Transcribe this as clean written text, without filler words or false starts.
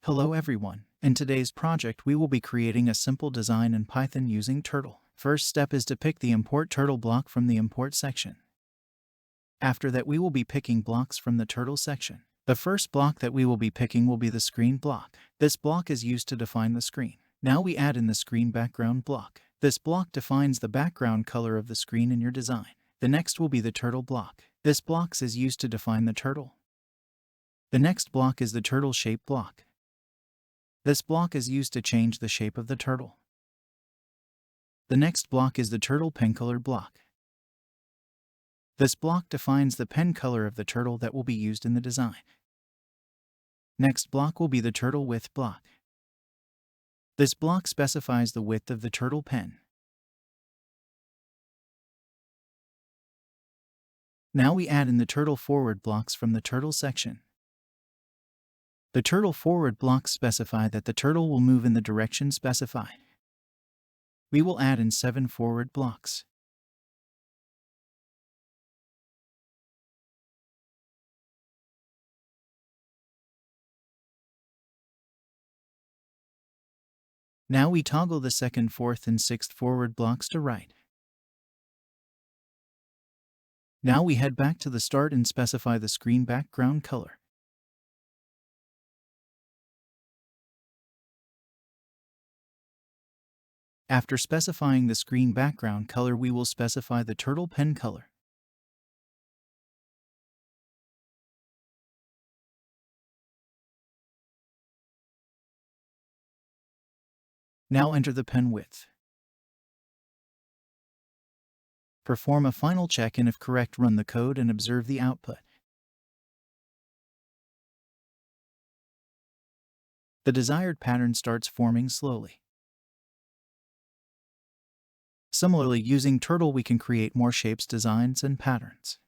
Hello everyone. In today's project we will be creating a simple design in Python using Turtle. First step is to pick the import turtle block from the import section. After that we will be picking blocks from the turtle section. The first block that we will be picking will be the screen block. This block is used to define the screen. Now we add in the screen background block. This block defines the background color of the screen in your design. The next will be the turtle block. This block is used to define the turtle. The next block is the turtle shape block. This block is used to change the shape of the turtle. The next block is the turtle pen color block. This block defines the pen color of the turtle that will be used in the design. Next block will be the turtle width block. This block specifies the width of the turtle pen. Now we add in the turtle forward blocks from the turtle section. The turtle forward blocks specify that the turtle will move in the direction specified. We will add in 7 forward blocks. Now we toggle the second, fourth, and sixth forward blocks to right. Now we head back to the start and specify the screen background color. After specifying the screen background color, we will specify the turtle pen color. Now enter the pen width. Perform a final check, and if correct, run the code and observe the output. The desired pattern starts forming slowly. Similarly, using Turtle we can create more shapes, designs, and patterns.